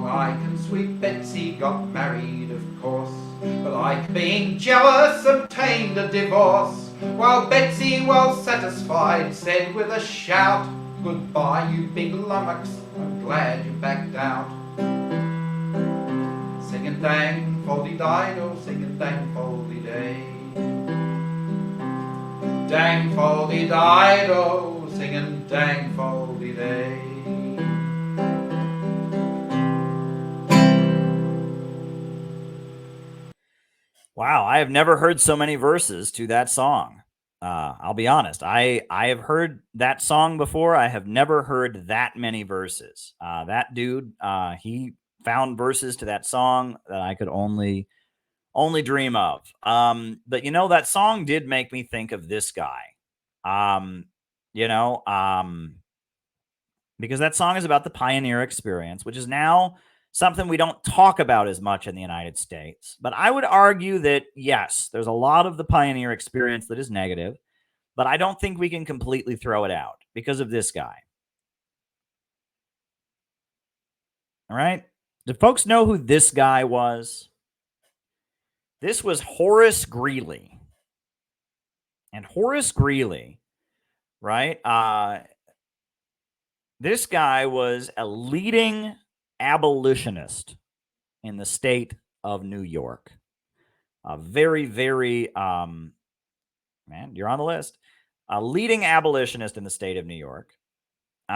Ike and sweet Betsy got married, of course, but Ike, being jealous, obtained a divorce, while Betsy, well satisfied, said with a shout, "Goodbye, you big lummox, I'm glad you backed out." Singing dang foldy dido, singing dang foldy day. Dang foldy dido, singing dang foldy day. Wow, I have never heard so many verses to that song. I'll be honest. I have heard that song before. I have never heard that many verses. That dude, he found verses to that song that I could only dream of. But you know, that song did make me think of this guy. Um, you know, because that song is about the pioneer experience, which is now something we don't talk about as much in the United States. But I would argue that, yes, there's a lot of the pioneer experience that is negative, but I don't think we can completely throw it out because of this guy. All right? Do folks know who this guy was? This was Horace Greeley. And Horace Greeley, right? This guy was a leading abolitionist in the state of New York. A very, very, man, you're on the list. A leading abolitionist in the state of New York. He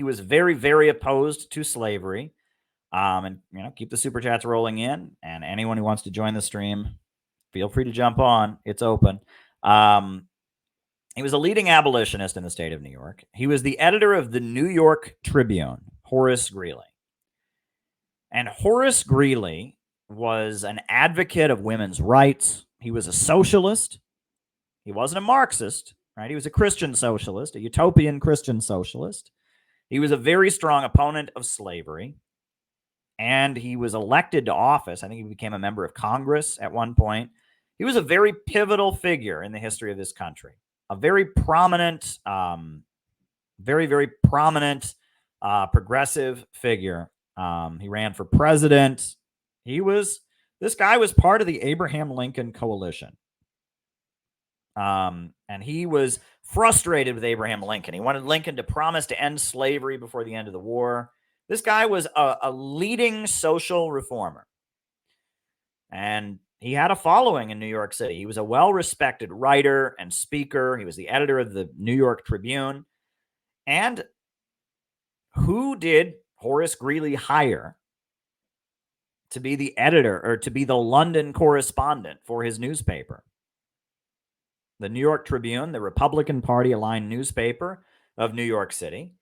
was very, very opposed to slavery. Keep the super chats rolling in. And anyone who wants to join the stream, feel free to jump on. It's open. He was a leading abolitionist in the state of New York. He was the editor of the New York Tribune, Horace Greeley. And Horace Greeley was an advocate of women's rights. He was a socialist. He wasn't a Marxist, right? He was a Christian socialist, a utopian Christian socialist. He was a very strong opponent of slavery. And he was elected to office. I think he became a member of Congress at one point. He was a very pivotal figure in the history of this country. A very prominent, very, very prominent progressive figure. He ran for president. This guy was part of the Abraham Lincoln coalition. And he was frustrated with Abraham Lincoln. He wanted Lincoln to promise to end slavery before the end of the war. This guy was a leading social reformer. And he had a following in New York City. He was a well-respected writer and speaker. He was the editor of the New York Tribune. And who did Horace Greeley hire to be the editor or to be the London correspondent for his newspaper? The New York Tribune, the Republican Party-aligned newspaper of New York City.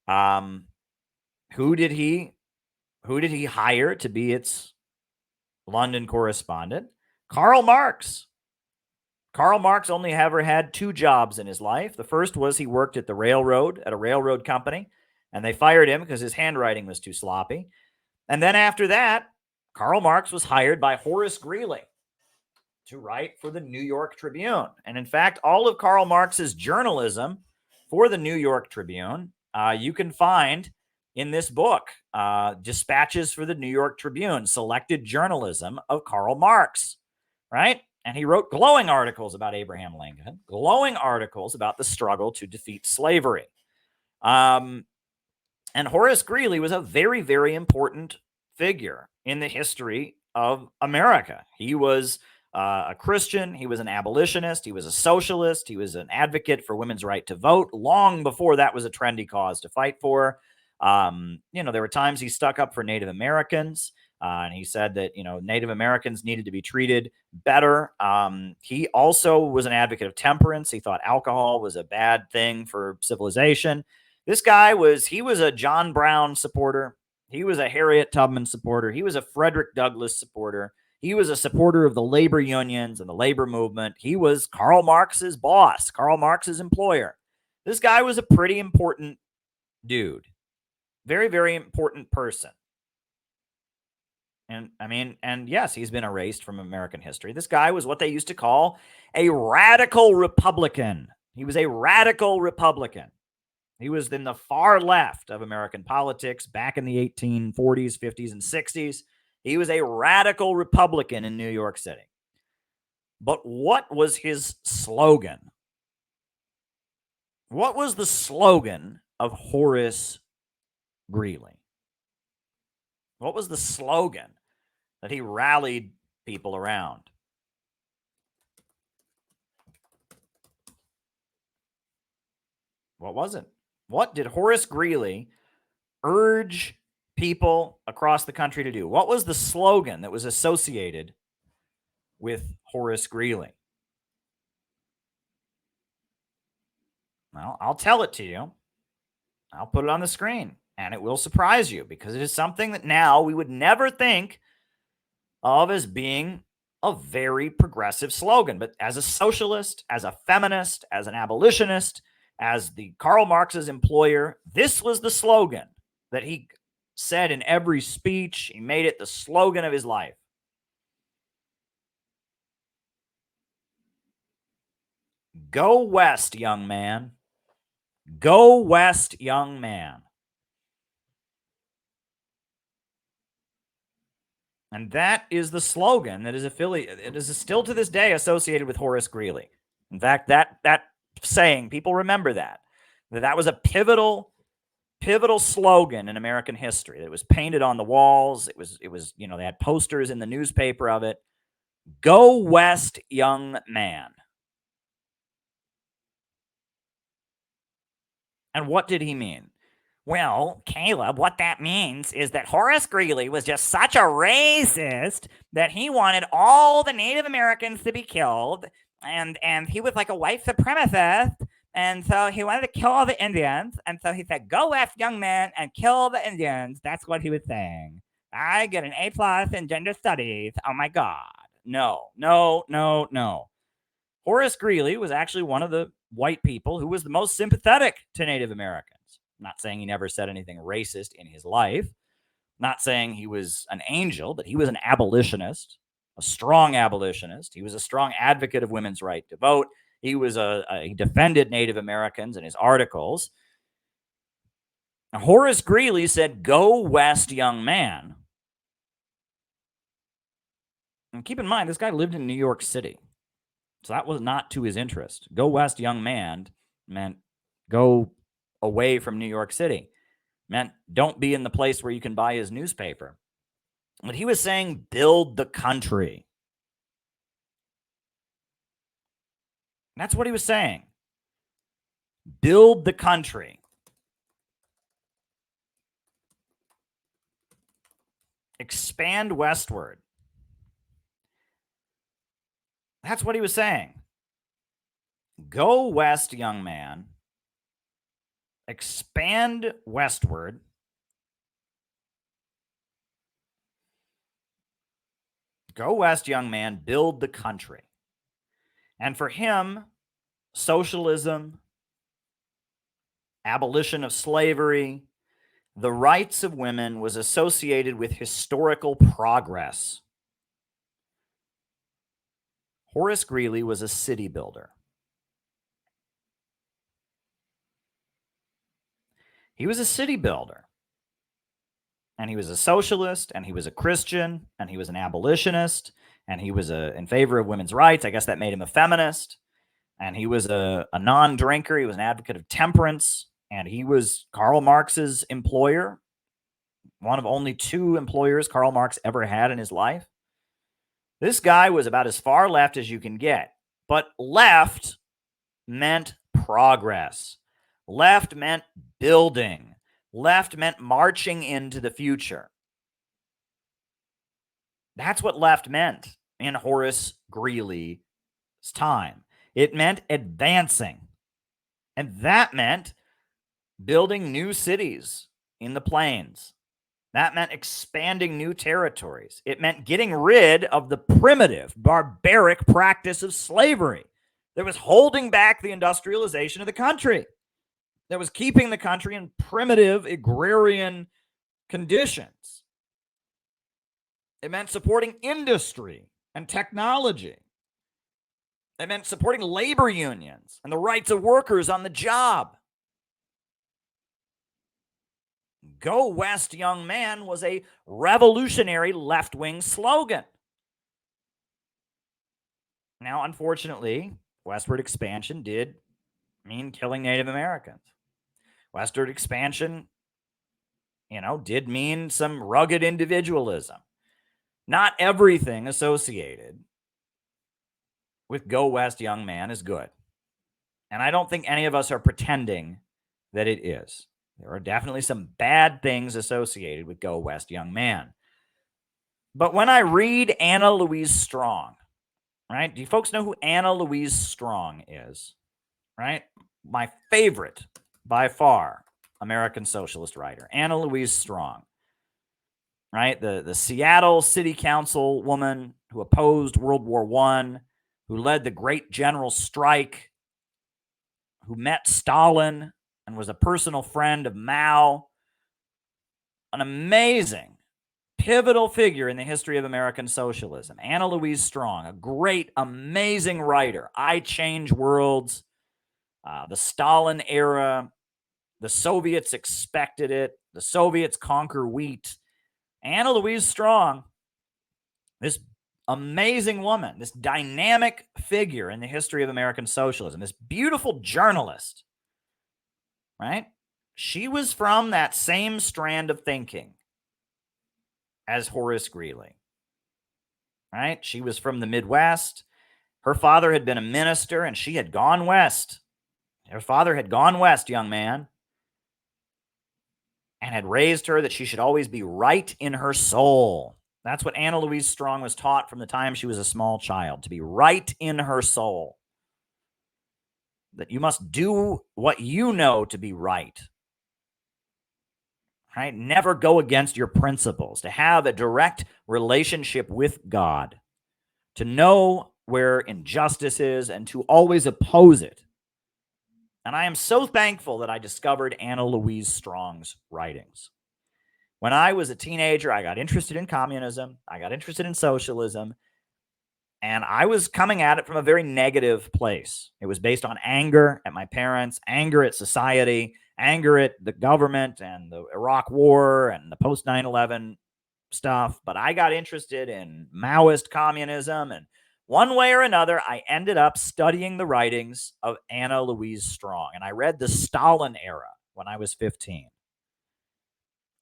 Who did he hire to be its London correspondent? Karl Marx. Karl Marx only ever had two jobs in his life. The first was he worked at a railroad company, and they fired him because his handwriting was too sloppy. And then after that, Karl Marx was hired by Horace Greeley to write for the New York Tribune. And in fact, all of Karl Marx's journalism for the New York Tribune, you can find in this book, Dispatches for the New York Tribune, Selected Journalism of Karl Marx, right? And he wrote glowing articles about Abraham Lincoln, glowing articles about the struggle to defeat slavery. And Horace Greeley was a very, very important figure in the history of America. He was a Christian. He was an abolitionist. He was a socialist. He was an advocate for women's right to vote long before that was a trendy cause to fight for. There were times he stuck up for Native Americans, and he said that, Native Americans needed to be treated better. He also was an advocate of temperance. He thought alcohol was a bad thing for civilization. This guy was a John Brown supporter. He was a Harriet Tubman supporter. He was a Frederick Douglass supporter. He was a supporter of the labor unions and the labor movement. He was Karl Marx's boss, Karl Marx's employer. This guy was a pretty important dude. Very, very important person. And yes, he's been erased from American history. This guy was what they used to call a radical Republican. He was a radical Republican. He was in the far left of American politics back in the 1840s, 50s, and 60s. He was a radical Republican in New York City. But what was his slogan? What was the slogan of Horace Greeley? What was the slogan that he rallied people around? What was it? What did Horace Greeley urge people across the country to do? What was the slogan that was associated with Horace Greeley? Well, I'll tell it to you. I'll put it on the screen, and it will surprise you because it is something that now we would never think of as being a very progressive slogan. But as a socialist, as a feminist, as an abolitionist, as the Karl Marx's employer, this was the slogan that he said in every speech. He made it the slogan of his life. Go west, young man. Go west, young man. And that is the slogan that is affiliated. It is still to this day associated with Horace Greeley. In fact, that saying, people remember that was a pivotal slogan in American history. It was painted on the walls. It was, they had posters in the newspaper of it. Go west, young man. And what did he mean? Well, Caleb, what that means is that Horace Greeley was just such a racist that he wanted all the Native Americans to be killed, and he was like a white supremacist, and so he wanted to kill all the Indians, and so he said, go west, young man, and kill the Indians. That's what he was saying. I get an A+ in gender studies. Oh my God. No. Horace Greeley was actually one of the white people who was the most sympathetic to Native Americans. I'm not saying he never said anything racist in his life. I'm not saying he was an angel, but he was an abolitionist, a strong abolitionist. He was a strong advocate of women's right to vote. He was he defended Native Americans in his articles. Now, Horace Greeley said, go west, young man. And keep in mind, this guy lived in New York City. So that was not to his interest. Go west, young man meant go away from New York City. Meant don't be in the place where you can buy his newspaper. But he was saying build the country. That's what he was saying. Build the country. Expand westward. That's what he was saying. Go west, young man. Expand westward. Go west, young man. Build the country. And for him, socialism, abolition of slavery, the rights of women was associated with historical progress. Horace Greeley was a city builder. He was a city builder. And he was a socialist, and he was a Christian, and he was an abolitionist, and he was in favor of women's rights. I guess that made him a feminist. And he was a non-drinker. He was an advocate of temperance. And he was Karl Marx's employer, one of only 2 employers Karl Marx ever had in his life. This guy was about as far left as you can get. But left meant progress. Left meant building. Left meant marching into the future. That's what left meant in Horace Greeley's time. It meant advancing. And that meant building new cities in the plains. That meant expanding new territories. It meant getting rid of the primitive, barbaric practice of slavery that was holding back the industrialization of the country, that was keeping the country in primitive agrarian conditions. It meant supporting industry and technology. It meant supporting labor unions and the rights of workers on the job. Go West, young man was a revolutionary left-wing slogan. Now, unfortunately, westward expansion did mean killing Native Americans. Westward expansion, did mean some rugged individualism. Not everything associated with Go West, young man is good. And I don't think any of us are pretending that it is. There are definitely some bad things associated with Go West, young man. But when I read Anna Louise Strong, right? Do you folks know who Anna Louise Strong is? Right? My favorite, by far, American socialist writer, Anna Louise Strong. Right? The Seattle City Council woman who opposed World War I, who led the Great General Strike, who met Stalin and was a personal friend of Mao. An amazing, pivotal figure in the history of American socialism. Anna Louise Strong, a great, amazing writer. I Change Worlds, the Stalin era, the Soviets expected it, the Soviets conquer wheat. Anna Louise Strong, this amazing woman, this dynamic figure in the history of American socialism, this beautiful journalist, right? She was from that same strand of thinking as Horace Greeley, right? She was from the Midwest. Her father had been a minister, and she had gone west. Her father had gone west, young man, and had raised her that she should always be right in her soul. That's what Anna Louise Strong was taught from the time she was a small child, to be right in her soul. That you must do what you know to be right. Right? Never go against your principles, to have a direct relationship with God, to know where injustice is and to always oppose it. And I am so thankful that I discovered Anna Louise Strong's writings. When I was a teenager, I got interested in communism. I got interested in socialism. And I was coming at it from a very negative place. It was based on anger at my parents, anger at society, anger at the government and the Iraq War and the post 9/11 stuff. But I got interested in Maoist communism. And one way or another, I ended up studying the writings of Anna Louise Strong. And I read the Stalin era when I was 15.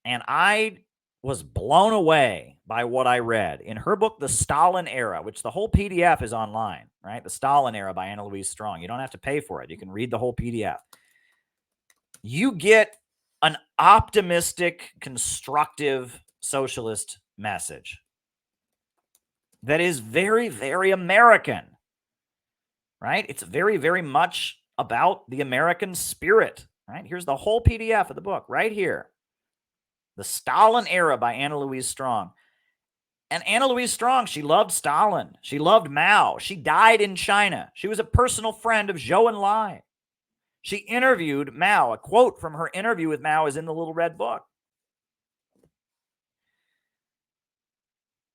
And I was blown away by what I read in her book, The Stalin Era, which the whole PDF is online, right? The Stalin Era by Anna Louise Strong. You don't have to pay for it. You can read the whole PDF. You get an optimistic, constructive socialist message that is very, very American, right? It's very, very much about the American spirit, right? Here's the whole PDF of the book right here. The Stalin Era by Anna Louise Strong. And Anna Louise Strong, she loved Stalin. She loved Mao. She died in China. She was a personal friend of Zhou Enlai. She interviewed Mao. A quote from her interview with Mao is in the little red book.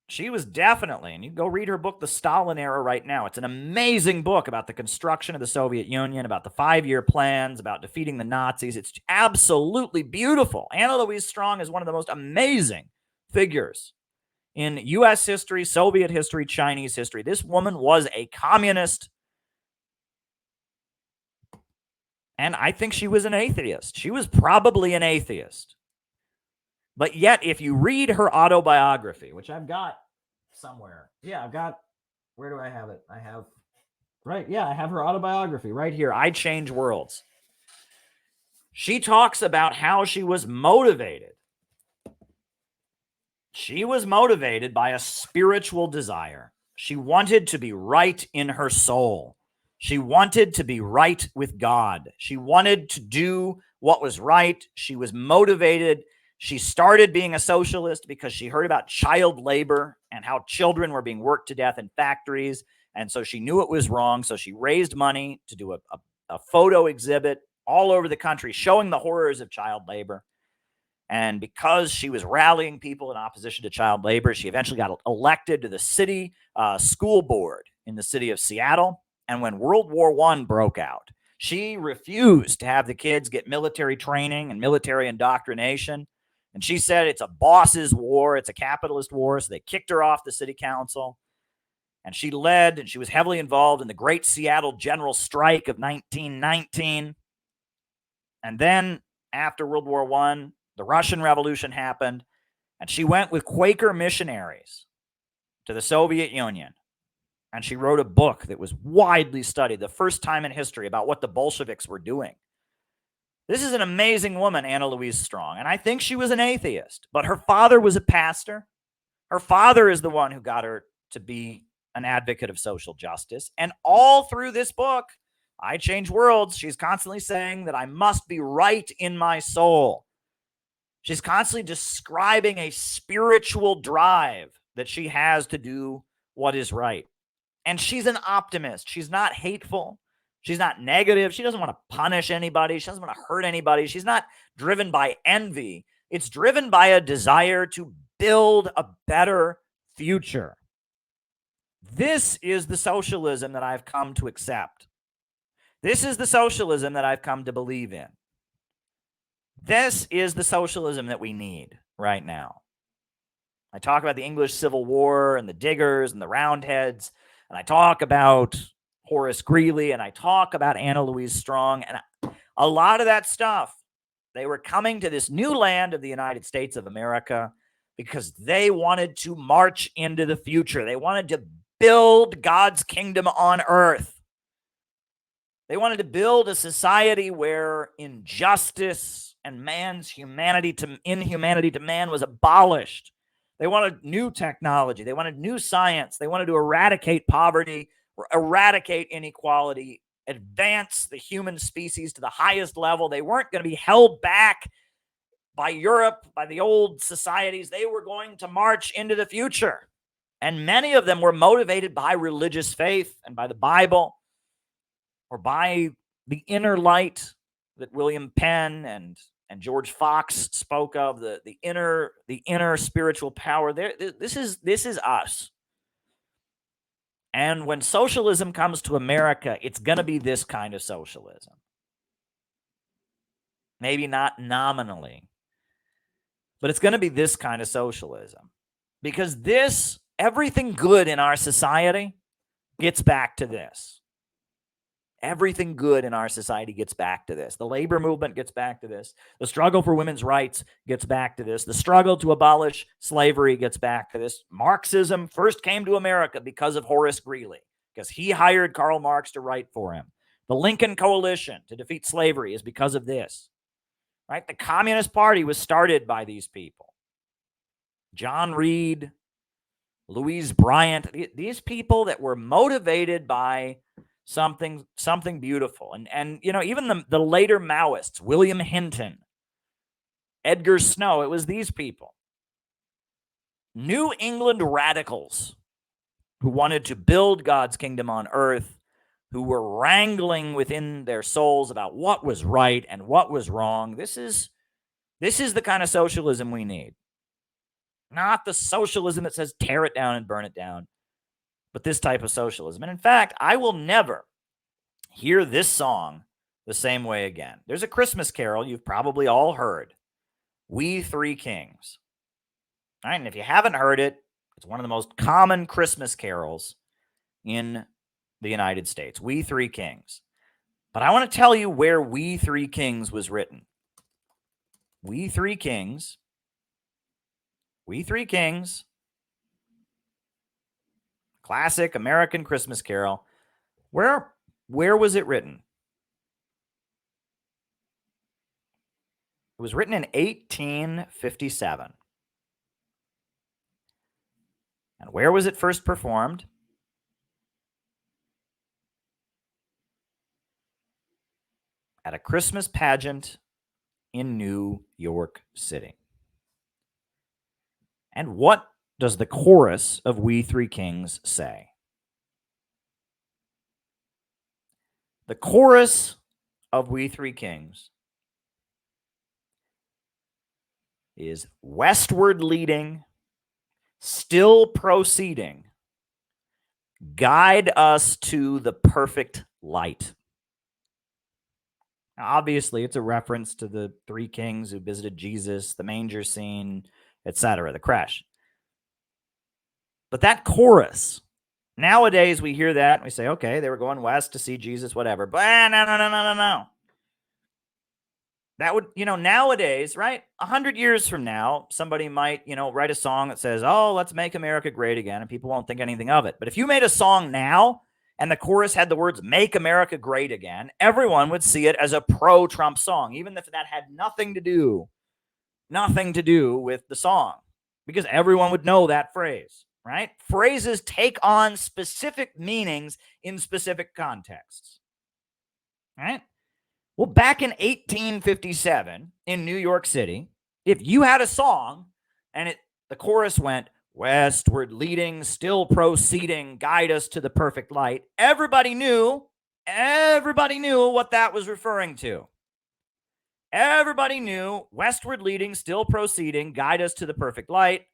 She was definitely, and you can go read her book, The Stalin Era, right now. It's an amazing book about the construction of the Soviet Union, about the 5-year plans, about defeating the Nazis. It's absolutely beautiful. Anna Louise Strong is one of the most amazing figures in U.S. history, Soviet history, Chinese history. This woman was a communist, and I think she was an atheist. She was probably an atheist. But yet, if you read her autobiography, which I've got somewhere. Yeah, I've got, where do I have it? I have her autobiography right here, I Change Worlds. She talks about how she was motivated. She was motivated by a spiritual desire. She wanted to be right in her soul. She wanted to be right with God. She wanted to do what was right. She was motivated. She started being a socialist because she heard about child labor and how children were being worked to death in factories. And so she knew it was wrong. So she raised money to do a photo exhibit all over the country showing the horrors of child labor. And because she was rallying people in opposition to child labor, she eventually got elected to the city school board in the city of Seattle. And when World War I broke out, she refused to have the kids get military training and military indoctrination. And she said it's a boss's war. It's a capitalist war. So they kicked her off the city council. And she led, and she was heavily involved in the Great Seattle General Strike of 1919. And then after World War I, the Russian Revolution happened, and she went with Quaker missionaries to the Soviet Union. And she wrote a book that was widely studied, the first time in history, about what the Bolsheviks were doing. This is an amazing woman, Anna Louise Strong, and I think she was an atheist, but her father was a pastor. Her father is the one who got her to be an advocate of social justice. And all through this book, I Change Worlds, she's constantly saying that I must be right in my soul. She's constantly describing a spiritual drive that she has to do what is right. And she's an optimist. She's not hateful. She's not negative. She doesn't want to punish anybody. She doesn't want to hurt anybody. She's not driven by envy. It's driven by a desire to build a better future. This is the socialism that I've come to accept. This is the socialism that I've come to believe in. This is the socialism that we need right now. I talk about the English Civil War and the Diggers and the Roundheads, and I talk about Horace Greeley, and I talk about Anna Louise Strong, and a lot of that stuff, they were coming to this new land of the United States of America because they wanted to march into the future. They wanted to build God's kingdom on earth. They wanted to build a society where injustice and man's inhumanity to man was abolished. They wanted new technology. They wanted new science. They wanted to eradicate poverty, eradicate inequality, advance the human species to the highest level. They weren't going to be held back by Europe, by the old societies. They were going to march into the future. And many of them were motivated by religious faith and by the Bible, or by the inner light that William Penn and George Fox spoke of, the inner spiritual power. This is us. And when socialism comes to America, it's going to be this kind of socialism. Maybe not nominally, but it's going to be this kind of socialism. Because everything good in our society gets back to this. Everything good in our society gets back to this. The labor movement gets back to this. The struggle for women's rights gets back to this. The struggle to abolish slavery gets back to this. Marxism first came to America because of Horace Greeley, because he hired Karl Marx to write for him. The Lincoln Coalition to defeat slavery is because of this. Right? The Communist Party was started by these people. John Reed, Louise Bryant, these people that were motivated by something beautiful. And even the later Maoists, William Hinton, Edgar Snow, it was these people. New England radicals who wanted to build God's kingdom on earth, who were wrangling within their souls about what was right and what was wrong. This is the kind of socialism we need. Not the socialism that says tear it down and burn it down, but this type of socialism. And in fact, I will never hear this song the same way again. There's a Christmas carol you've probably all heard, We Three Kings. All right, and if you haven't heard it, it's one of the most common Christmas carols in the United States, We Three Kings. But I want to tell you where We Three Kings was written. We Three Kings. We Three Kings. Classic American Christmas carol. Where was it written? It was written in 1857. And where was it first performed? At a Christmas pageant in New York City. And what does the chorus of We Three Kings say? The chorus of We Three Kings is westward leading, still proceeding, guide us to the perfect light. Now, obviously, it's a reference to the three kings who visited Jesus, the manger scene, etc., the crash. But that chorus, nowadays we hear that and we say, okay, they were going west to see Jesus, whatever. But no. That would, nowadays, right? 100 years from now, somebody might, write a song that says, oh, let's make America great again, and people won't think anything of it. But if you made a song now and the chorus had the words make America great again, everyone would see it as a pro-Trump song, even if that had nothing to do with the song, because everyone would know that phrase, right? Phrases take on specific meanings in specific contexts, right? Well, back in 1857 in New York City, if you had a song and the chorus went, westward leading, still proceeding, guide us to the perfect light, everybody knew what that was referring to. Everybody knew westward leading, still proceeding, guide us to the perfect light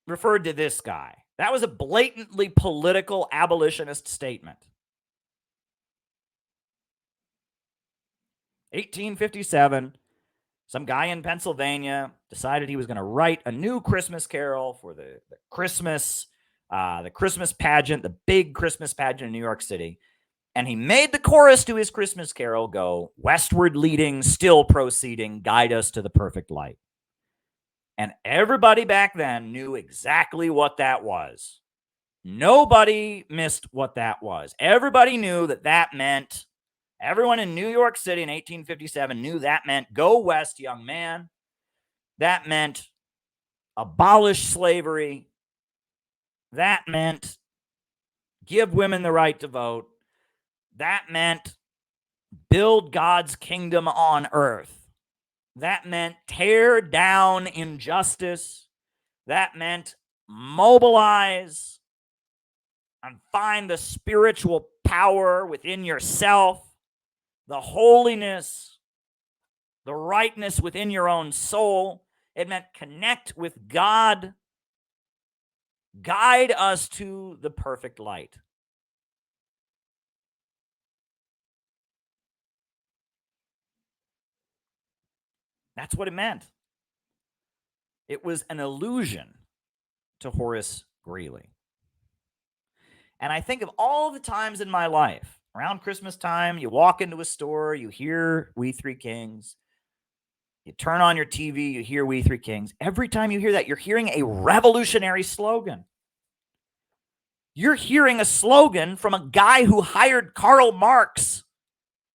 referred to this guy. That was a blatantly political abolitionist statement. 1857, some guy in Pennsylvania decided he was going to write a new Christmas carol for the Christmas pageant, the big Christmas pageant in New York City. And he made the chorus to his Christmas carol go, westward leading, still proceeding, guide us to the perfect light. And everybody back then knew exactly what that was. Nobody missed what that was. Everybody knew that meant, everyone in New York City in 1857 knew that meant go west, young man. That meant abolish slavery. That meant give women the right to vote. That meant build God's kingdom on earth. That meant tear down injustice. That meant mobilize and find the spiritual power within yourself, the holiness, the rightness within your own soul. It meant connect with God. Guide us to the perfect light. That's what it meant. It was an allusion to Horace Greeley. And I think of all the times in my life, around Christmas time, you walk into a store, you hear We Three Kings. You turn on your TV, you hear We Three Kings. Every time you hear that, you're hearing a revolutionary slogan. You're hearing a slogan from a guy who hired Karl Marx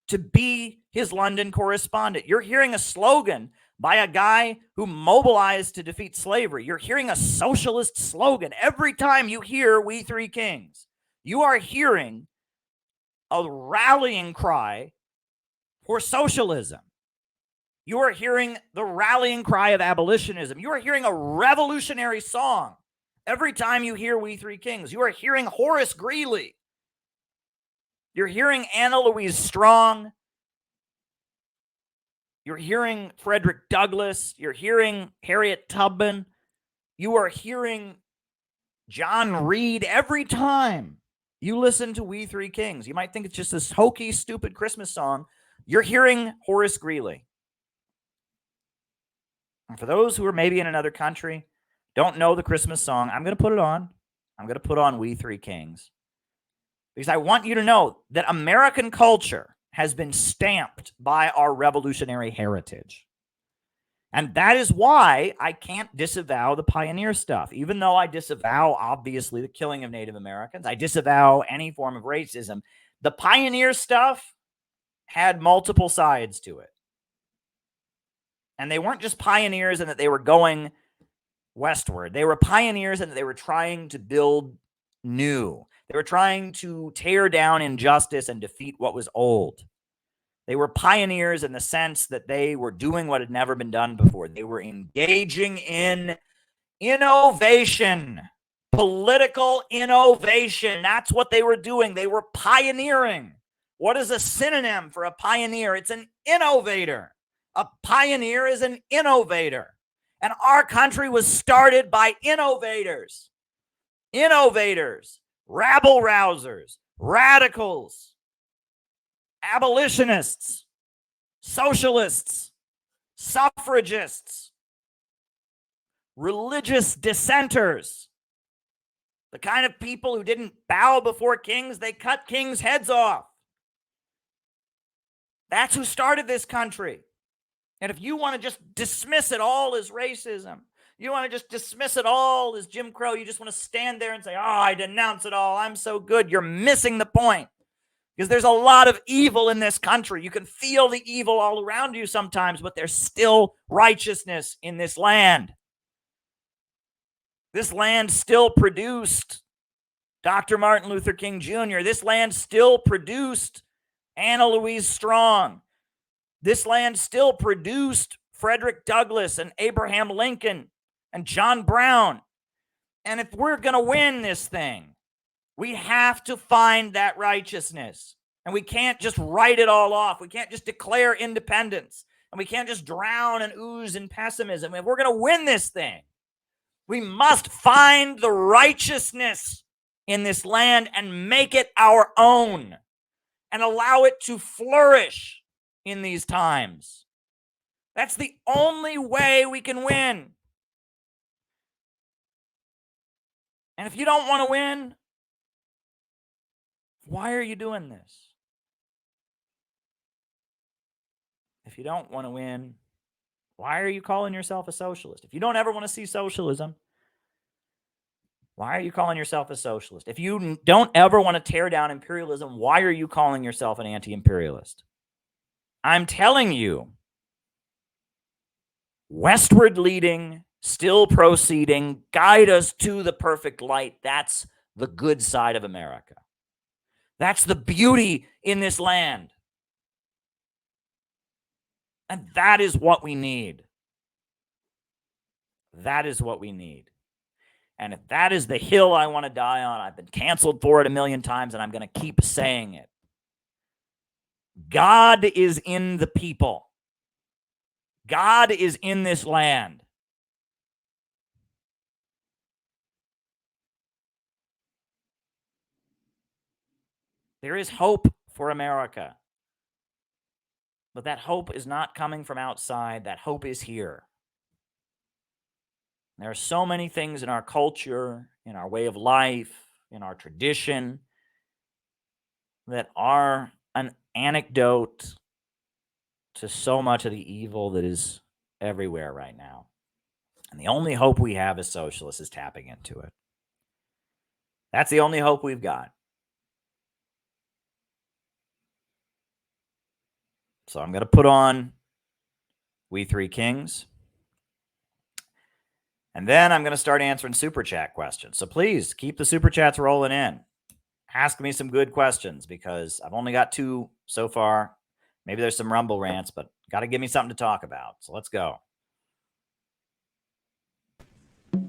to be his London correspondent. You're hearing a slogan by a guy who mobilized to defeat slavery. You're hearing a socialist slogan. Every time you hear We Three Kings, you are hearing a rallying cry for socialism. You are hearing the rallying cry of abolitionism. You are hearing a revolutionary song. Every time you hear We Three Kings, you are hearing Horace Greeley. You're hearing Anna Louise Strong. You're hearing Frederick Douglass. You're hearing Harriet Tubman. You are hearing John Reed. Every time you listen to We Three Kings, you might think it's just this hokey, stupid Christmas song. You're hearing Horace Greeley. And for those who are maybe in another country, don't know the Christmas song, I'm going to put it on. I'm going to put on We Three Kings. Because I want you to know that American culture has been stamped by our revolutionary heritage. And that is why I can't disavow the pioneer stuff. Even though I disavow, obviously, the killing of Native Americans, I disavow any form of racism. The pioneer stuff had multiple sides to it. And they weren't just pioneers in that they were going westward. They were pioneers in that they were trying to build new. They were trying to tear down injustice and defeat what was old. They were pioneers in the sense that they were doing what had never been done before. They were engaging in innovation, political innovation. That's what they were doing. They were pioneering. What is a synonym for a pioneer? It's an innovator. A pioneer is an innovator. And our country was started by innovators. Innovators, rabble-rousers, radicals, abolitionists, socialists, suffragists, religious dissenters, the kind of people who didn't bow before kings, they cut kings' heads off. That's who started this country. And if you want to just dismiss it all as racism, you want to just dismiss it all as Jim Crow, you just want to stand there and say, oh, I denounce it all, I'm so good, you're missing the point. Because there's a lot of evil in this country. You can feel the evil all around you sometimes, but there's still righteousness in this land. This land still produced Dr. Martin Luther King Jr. This land still produced Anna Louise Strong. This land still produced Frederick Douglass and Abraham Lincoln and John Brown. And if we're going to win this thing, we have to find that righteousness. And we can't just write it all off. We can't just declare independence. And we can't just drown and ooze in pessimism. If we're going to win this thing, we must find the righteousness in this land and make it our own and allow it to flourish in these times. That's the only way we can win. And if you don't want to win, why are you doing this? If you don't want to win, why are you calling yourself a socialist? If you don't ever want to see socialism, why are you calling yourself a socialist? If you don't ever want to tear down imperialism, why are you calling yourself an anti-imperialist? I'm telling you, westward leading, still proceeding, guide us to the perfect light. That's the good side of America. That's the beauty in this land. And that is what we need. That is what we need. And if that is the hill I want to die on, I've been canceled for it a million times, and I'm going to keep saying it. God is in the people. God is in this land. There is hope for America. But that hope is not coming from outside. That hope is here. There are so many things in our culture, in our way of life, in our tradition, that are an anecdote to so much of the evil that is everywhere right now. And the only hope we have as socialists is tapping into it. That's the only hope we've got. So I'm going to put on We Three Kings. And then I'm going to start answering Super Chat questions. So please keep the Super Chats rolling in. Ask me some good questions because I've only got 2 so far. Maybe there's some rumble rants, but got to give me something to talk about. So let's go. Feel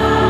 the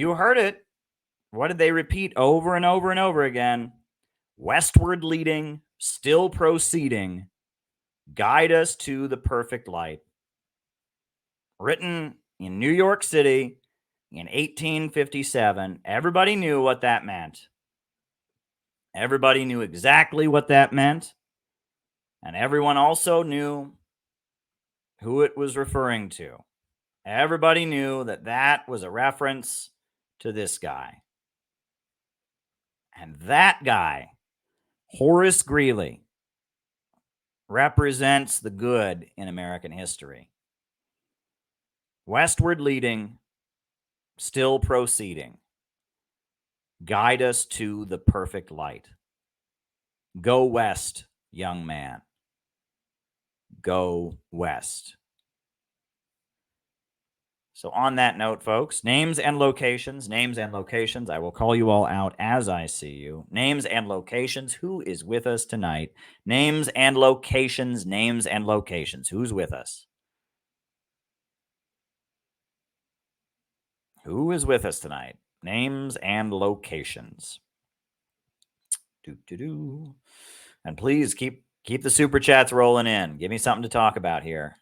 You heard it. What did they repeat over and over and over again? Westward leading, still proceeding, guide us to the perfect light. Written in New York City in 1857. Everybody knew what that meant. Everybody knew exactly what that meant. And everyone also knew who it was referring to. Everybody knew that that was a reference to this guy. And that guy, Horace Greeley, represents the good in American history. Westward leading, still proceeding. Guide us to the perfect light. Go west, young man. Go west. So on that note, folks, names and locations. I will call you all out as I see you. Names and locations. Who is with us tonight? Names and locations. Who's with us? Who is with us tonight? Names and locations. And please keep the super chats rolling in. Give me something to talk about here.